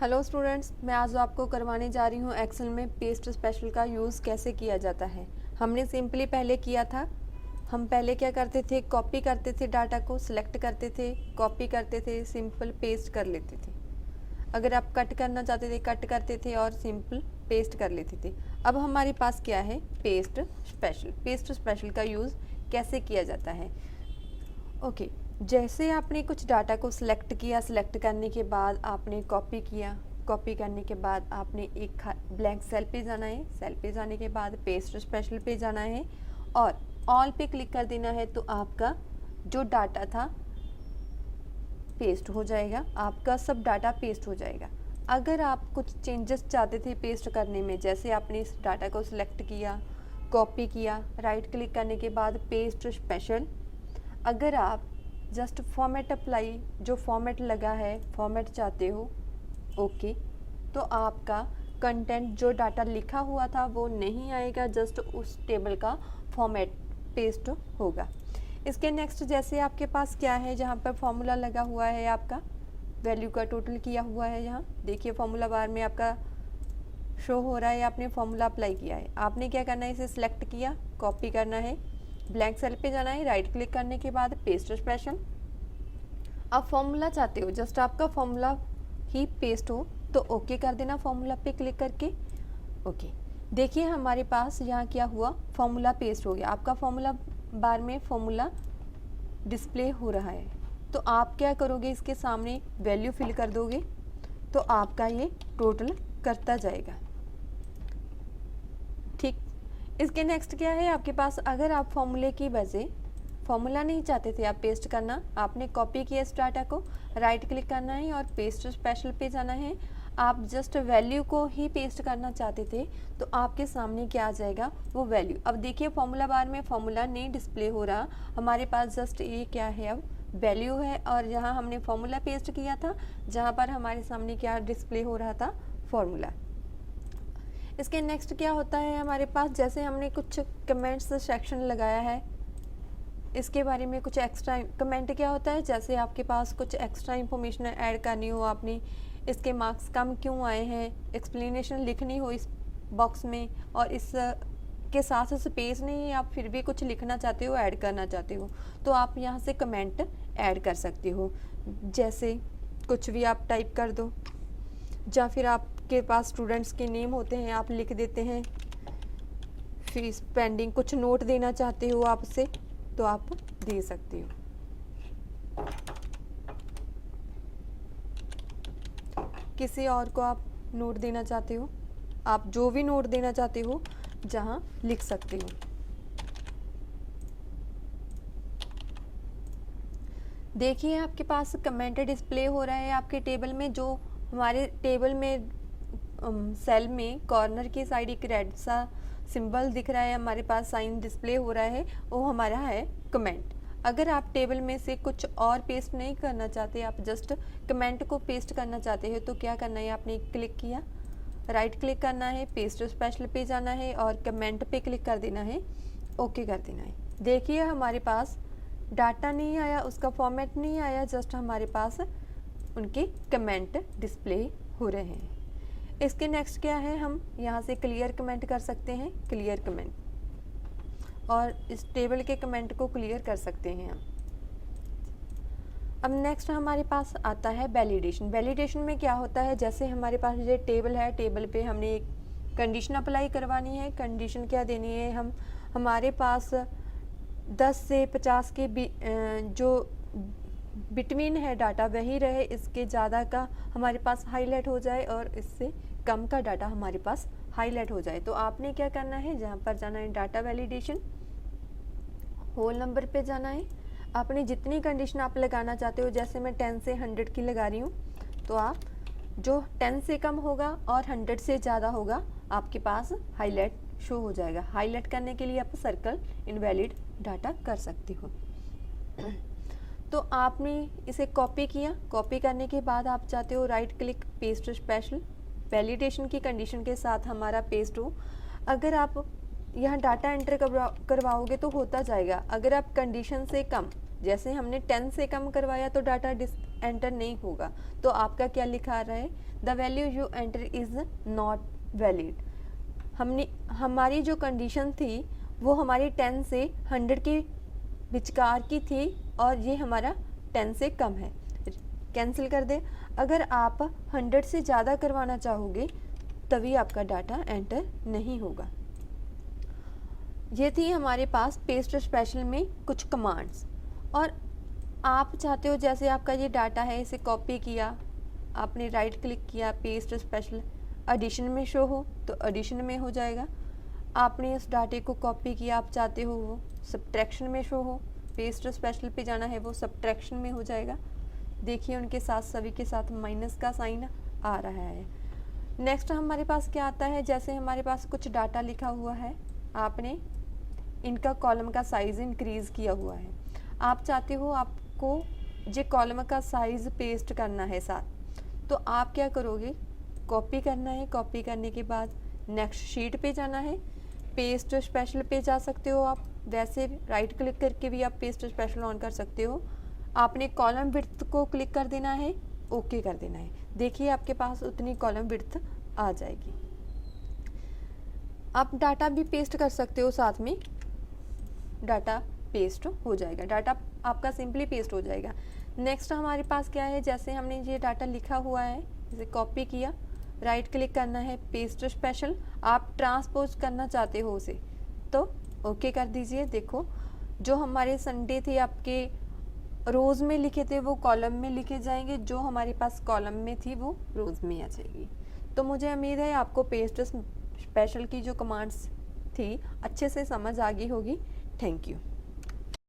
Hello students, मैं आज आपको करवाने जा रही हूँ एक्सेल में पेस्ट स्पेशल का यूज़ कैसे किया जाता है। हमने सिंपली पहले किया था। हम पहले क्या करते थे, कॉपी करते थे, डाटा को सिलेक्ट करते थे, कॉपी करते थे, सिंपल पेस्ट कर लेते थे। अगर आप कट करना चाहते थे कट करते थे और सिंपल पेस्ट कर लेते थे। अब हमारे पास क्या है, पेस्ट स्पेशल। पेस्ट स्पेशल का यूज़ कैसे किया जाता है। ओके, जैसे आपने कुछ डाटा को सिलेक्ट किया, सिलेक्ट करने के बाद आपने कॉपी किया, कॉपी करने के बाद आपने एक ब्लैंक सेल पे जाना है, सेल पे जाने के बाद पेस्ट स्पेशल पे जाना है और ऑल पे क्लिक कर देना है, तो आपका जो डाटा था पेस्ट हो जाएगा, आपका सब डाटा पेस्ट हो जाएगा। अगर आप कुछ चेंजेस चाहते थे पेस्ट करने में, जैसे आपने इस डाटा को सिलेक्ट किया, कॉपी किया, राइट क्लिक करने के बाद पेस्ट स्पेशल, अगर आप जस्ट फॉर्मेट अप्लाई, जो फॉर्मेट लगा है फॉर्मेट चाहते हो, ओके, तो आपका कंटेंट जो डाटा लिखा हुआ था वो नहीं आएगा, जस्ट उस टेबल का फॉर्मेट पेस्ट होगा। इसके नेक्स्ट जैसे आपके पास क्या है, जहाँ पर फॉर्मूला लगा हुआ है, आपका वैल्यू का टोटल किया हुआ है, यहाँ देखिए फॉर्मूला बार में आपका शो हो रहा है, आपने फॉर्मूला अप्लाई किया है। आपने क्या करना है, इसे सिलेक्ट किया, कॉपी करना है, ब्लैंक सेल पे जाना है, राइट क्लिक करने के बाद पेस्ट स्पेशल। आप फॉर्मूला चाहते हो, जस्ट आपका फॉर्मूला ही पेस्ट हो तो ओके कर देना, फॉर्मूला पे क्लिक करके। ओके, देखिए हमारे पास यहाँ क्या हुआ, फॉर्मूला पेस्ट हो गया। आपका फॉर्मूला बार में फॉर्मूला डिस्प्ले हो रहा है, तो आप क्या करोगे, इसके सामने वैल्यू फिल कर दोगे तो आपका ये टोटल करता जाएगा। ठीक, इसके नेक्स्ट क्या है आपके पास, अगर आप फॉर्मूले की वजह फॉर्मूला नहीं चाहते थे आप पेस्ट करना, आपने कॉपी किया इस डाटा को, राइट क्लिक करना है और पेस्ट स्पेशल पे जाना है, आप जस्ट वैल्यू को ही पेस्ट करना चाहते थे, तो आपके सामने क्या आ जाएगा, वो वैल्यू। अब देखिए फॉर्मूला बार में फॉर्मूला नहीं डिस्प्ले हो रहा, हमारे पास जस्ट ये क्या है, अब वैल्यू है, और जहाँ हमने फॉर्मूला पेस्ट किया था, जहाँ पर हमारे सामने क्या डिस्प्ले हो रहा था, फॉर्मूला। इसके नेक्स्ट क्या होता है हमारे पास, जैसे हमने कुछ कमेंट्स सेक्शन लगाया है, इसके बारे में कुछ एक्स्ट्रा कमेंट क्या होता है, जैसे आपके पास कुछ एक्स्ट्रा इंफॉर्मेशन ऐड करनी हो, आपने इसके मार्क्स कम क्यों आए हैं, एक्सप्लेनेशन लिखनी हो इस बॉक्स में, और इस के साथ स्पेस नहीं है, आप फिर भी कुछ लिखना चाहते हो, ऐड करना चाहते हो, तो आप यहाँ से कमेंट ऐड कर सकते हो। जैसे कुछ भी आप टाइप कर दो, या फिर आपके पास स्टूडेंट्स के नेम होते हैं, आप लिख देते हैं, फीस पेंडिंग, कुछ नोट देना चाहते हो आपसे तो आप दे सकते हो। किसी और को आप नोट देना चाहते हो, आप जो भी नोट देना चाहते हो जहां लिख सकते हो। देखिए आपके पास कमेंट डिस्प्ले हो रहा है आपके टेबल में, जो हमारे टेबल में सेल में कॉर्नर की साइड एक रेड सा सिंबल दिख रहा है, हमारे पास साइन डिस्प्ले हो रहा है, वो हमारा है कमेंट। अगर आप टेबल में से कुछ और पेस्ट नहीं करना चाहते, आप जस्ट कमेंट को पेस्ट करना चाहते हो, तो क्या करना है, आपने क्लिक किया, राइट क्लिक करना है, पेस्ट स्पेशल पे जाना है और कमेंट पे क्लिक कर देना है, ओके कर देना है। देखिए हमारे पास डाटा नहीं आया, उसका फॉर्मेट नहीं आया, जस्ट हमारे पास उनके कमेंट डिस्प्ले हो रहे हैं। इसके नेक्स्ट क्या है, हम यहाँ से क्लियर कमेंट कर सकते हैं, क्लियर कमेंट, और इस टेबल के कमेंट को क्लियर कर सकते हैं हम। अब नेक्स्ट हमारे पास आता है वैलिडेशन। वैलिडेशन में क्या होता है, जैसे हमारे पास ये टेबल है, टेबल पे हमने एक कंडीशन अप्लाई करवानी है। कंडीशन क्या देनी है, हम हमारे पास 10 से 50 के जो बिटवीन है डाटा वही रहे, इसके ज़्यादा का हमारे पास हाईलाइट हो जाए और इससे कम का डाटा हमारे पास हाईलाइट हो जाए। तो आपने क्या करना है, जहाँ पर जाना है डाटा वैलिडेशन, होल नंबर पे जाना है, आपने जितनी कंडीशन आप लगाना चाहते हो, जैसे मैं 10 से 100 की लगा रही हूँ, तो आप जो 10 से कम होगा और 100 से ज़्यादा होगा आपके पास हाईलाइट शो हो जाएगा। हाईलाइट करने के लिए आप सर्कल इनवैलिड डाटा कर सकते हो। तो आपने इसे कॉपी किया, कॉपी करने के बाद आप चाहते हो right click, paste special, validation की कंडीशन के साथ हमारा पेस्ट हो। अगर आप यहाँ डाटा एंटर करवाओगे तो होता जाएगा, अगर आप कंडीशन से कम जैसे हमने 10 से कम करवाया तो डाटा एंटर नहीं होगा। तो आपका क्या लिखा आ रहा है, the value you enter is not valid. हमारी जो कंडीशन थी वो हमारी 10 से 100 के विचकार की थी और ये हमारा 10 से कम है, कैंसिल कर दे। अगर आप 100 से ज़्यादा करवाना चाहोगे तभी आपका डाटा एंटर नहीं होगा। ये थी हमारे पास पेस्ट स्पेशल में कुछ कमांड्स। और आप चाहते हो जैसे आपका ये डाटा है इसे कॉपी किया, आपने राइट क्लिक किया, पेस्ट स्पेशल एडिशन में शो हो तो एडिशन में हो जाएगा। आपने इस डाटे को कॉपी किया, आप चाहते हो वो सब्ट्रैक्शन में शो हो, पेस्ट स्पेशल पे जाना है वो सब्ट्रैक्शन में हो जाएगा। देखिए उनके साथ सभी के साथ माइनस का साइन आ रहा है। नेक्स्ट हमारे पास क्या आता है, जैसे हमारे पास कुछ डाटा लिखा हुआ है, आपने इनका कॉलम का साइज़ इंक्रीज़ किया हुआ है, आप चाहते हो आपको ये कॉलम का साइज़ पेस्ट करना है साथ, तो आप क्या करोगे, कॉपी करना है, कॉपी करने के बाद नेक्स्ट शीट पे जाना है, पेस्ट स्पेशल पे जा सकते हो आप, वैसे राइट क्लिक करके भी आप पेस्ट स्पेशल ऑन कर सकते हो। आपने कॉलम विड्थ को क्लिक कर देना है, ओके कर देना है। देखिए आपके पास उतनी कॉलम विड्थ आ जाएगी। आप डाटा भी पेस्ट कर सकते हो, साथ में डाटा पेस्ट हो जाएगा, डाटा आपका सिंपली पेस्ट हो जाएगा। नेक्स्ट हमारे पास क्या है, जैसे हमने ये डाटा लिखा हुआ है इसे कॉपी किया, राइट क्लिक करना है, पेस्ट स्पेशल, आप ट्रांसपोज करना चाहते हो उसे तो ओके कर दीजिए। देखो जो हमारे संडे थे आपके रोज़ में लिखे थे वो कॉलम में लिखे जाएंगे, जो हमारे पास कॉलम में थी वो रोज़ में आ जाएगी। तो मुझे उम्मीद है आपको पेस्ट स्पेशल की जो कमांड्स थी अच्छे से समझ आ गई होगी। Thank you.